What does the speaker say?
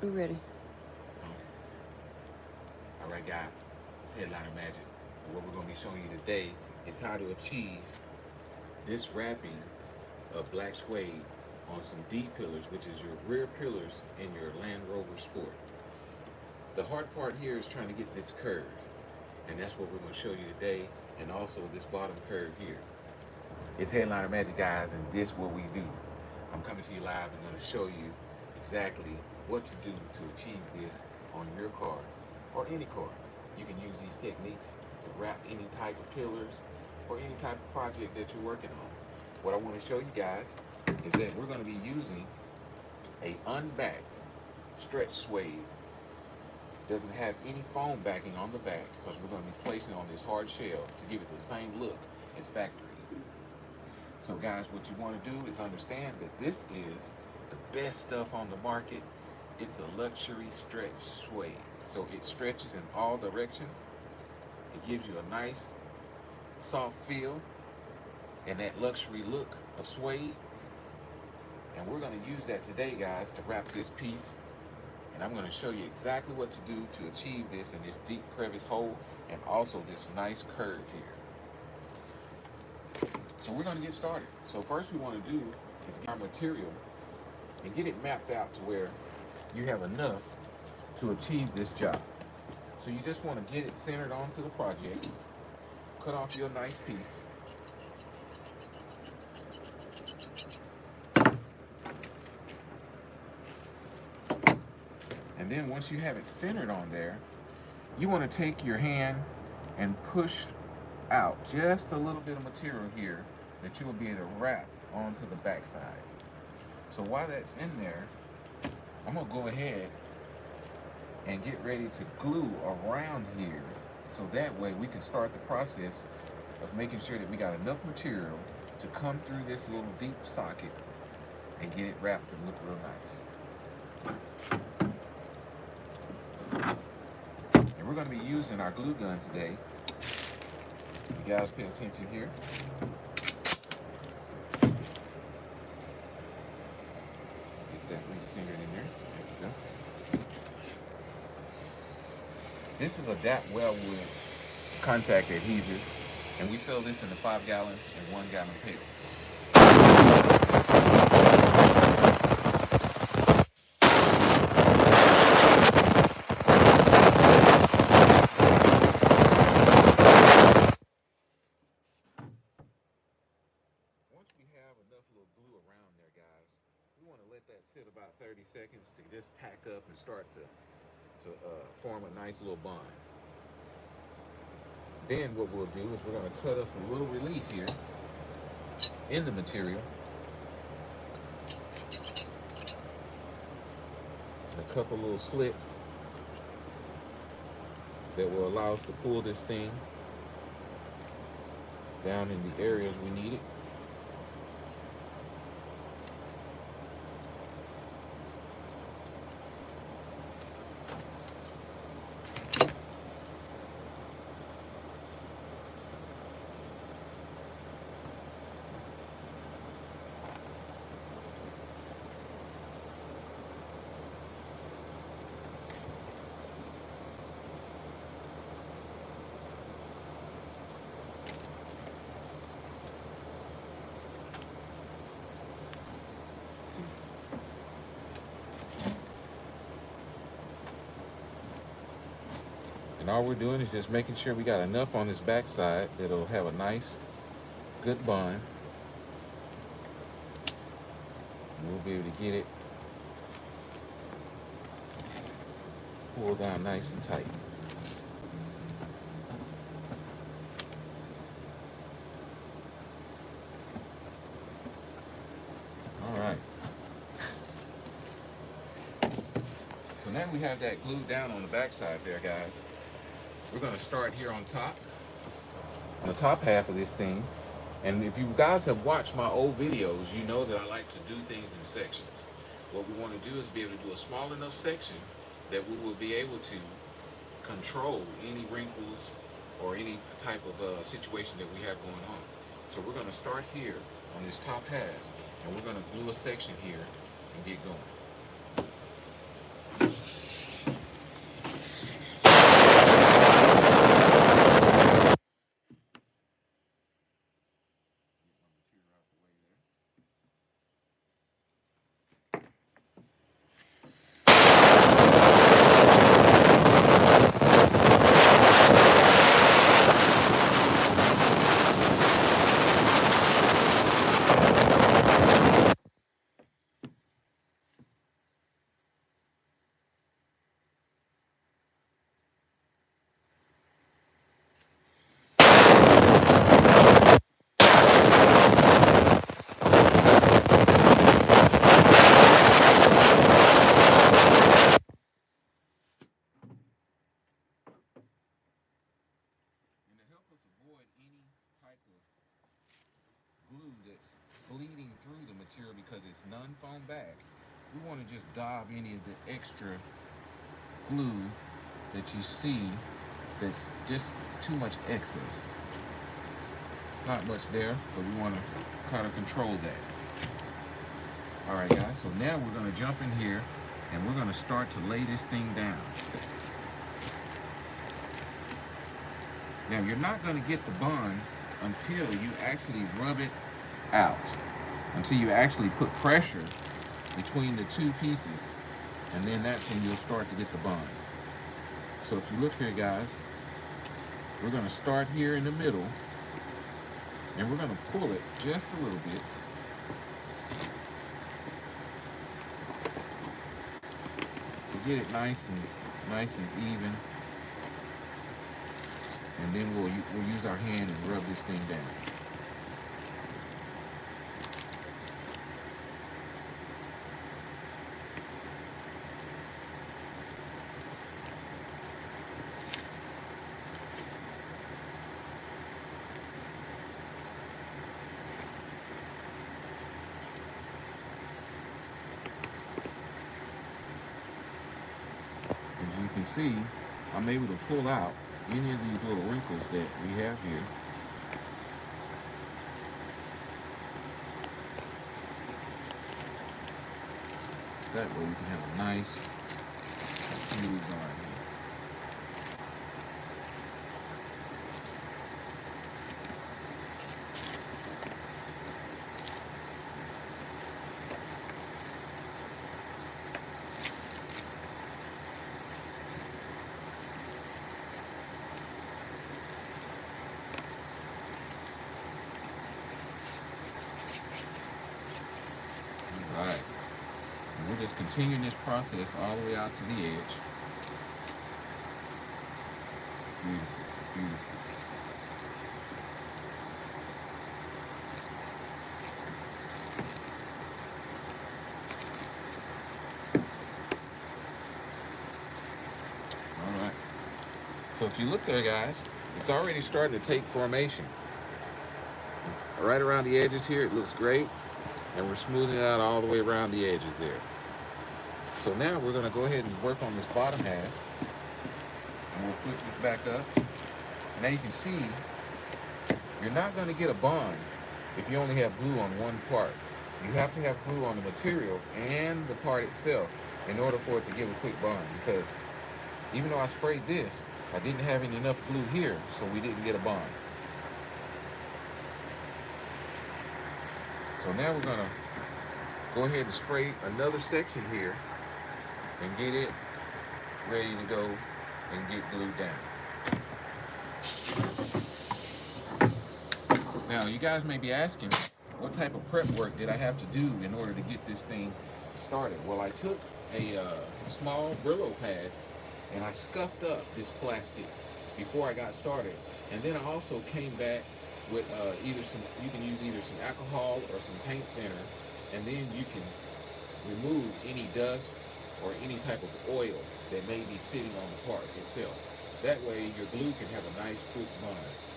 We're ready. So, all right, guys, it's Headliner Magic. And what we're going to be showing you today is how to achieve this wrapping of black suede on some D pillars, which is your rear pillars in your Land Rover Sport. The hard part here is trying to get this curve, and that's what we're going to show you today, and also this bottom curve here. It's Headliner Magic, guys, and this is what we do. I'm coming to you live and going to show you exactly what to do to achieve this on your car or any car. You can use these techniques to wrap any type of pillars or any type of project that you're working on. What I want to show you guys is that we're going to be using a unbacked stretch suede. Doesn't have any foam backing on the back because we're going to be placing on this hard shell to give it the same look as factory. So guys, what you want to do is understand that this is the best stuff on the market. It's a luxury stretch suede. So it stretches in all directions. It gives you a nice soft feel and that luxury look of suede. And we're going to use that today, guys, to wrap this piece. And I'm going to show you exactly what to do to achieve this in this deep crevice hole and also this nice curve here. So we're going to get started. So first we want to do is get our material and get it mapped out to where you have enough to achieve this job. So you just want to get it centered onto the project, cut off your nice piece. And then once you have it centered on there, you want to take your hand and push out just a little bit of material here that you will be able to wrap onto the backside. So while that's in there, I'm going to go ahead and get ready to glue around here so that way we can start the process of making sure that we got enough material to come through this little deep socket and get it wrapped and look real nice. And we're going to be using our glue gun today. You guys pay attention here. Get that re-centered in there. There we go. This is a DAP Wellwood contact adhesive, and we sell this in the 5-gallon and 1-gallon pails. Once we have enough little glue around there, guys, we want to let that sit about 30 seconds to just tack up and start to form a nice little bond. Then what we'll do is we're going to cut us a little relief here in the material. And a couple little slits that will allow us to pull this thing down in the areas we need it. And all we're doing is just making sure we got enough on this backside that'll have a nice, good bond. And we'll be able to get it pulled down nice and tight. All right. So now we have that glued down on the backside there, guys. We're going to start here on top, on the top half of this thing. And if you guys have watched my old videos, you know that I like to do things in sections. What we want to do is be able to do a small enough section that we will be able to control any wrinkles or any type of situation that we have going on. So we're going to start here on this top half, and we're going to glue a section here and get going. material because it's non-foam back. We want to just daub any of the extra glue that you see that's just too much excess. It's not much there, but we want to kind of control that. All right, guys, so now we're going to jump in here and we're going to start to lay this thing down. Now, you're not going to get the bond until you actually rub it out, until you actually put pressure between the two pieces, and then that's when you'll start to get the bond. So if you look here, guys, we're going to start here in the middle, and we're going to pull it just a little bit. To get it nice and even. And then we'll use our hand and rub this thing down. As you can see, I'm able to pull out any of these little wrinkles that we have here. That way we can have a nice, smooth line here. All right. And we're just continuing this process all the way out to the edge. Beautiful, beautiful. All right. So if you look there, guys, it's already starting to take formation. Right around the edges here, it looks great. And we're smoothing it out all the way around the edges there. So now we're going to go ahead and work on this bottom half. And we'll flip this back up. Now you can see, you're not going to get a bond if you only have glue on one part. You have to have glue on the material and the part itself in order for it to give a quick bond. Because even though I sprayed this, I didn't have enough glue here, so we didn't get a bond. So now we're going to go ahead and spray another section here and get it ready to go and get glued down. Now, you guys may be asking, what type of prep work did I have to do in order to get this thing started? Well, I took a small Brillo pad and I scuffed up this plastic before I got started. And then I also came back with you can use either some alcohol or some paint thinner, and then you can remove any dust or any type of oil that may be sitting on the part itself. That way your glue can have a nice quick bond.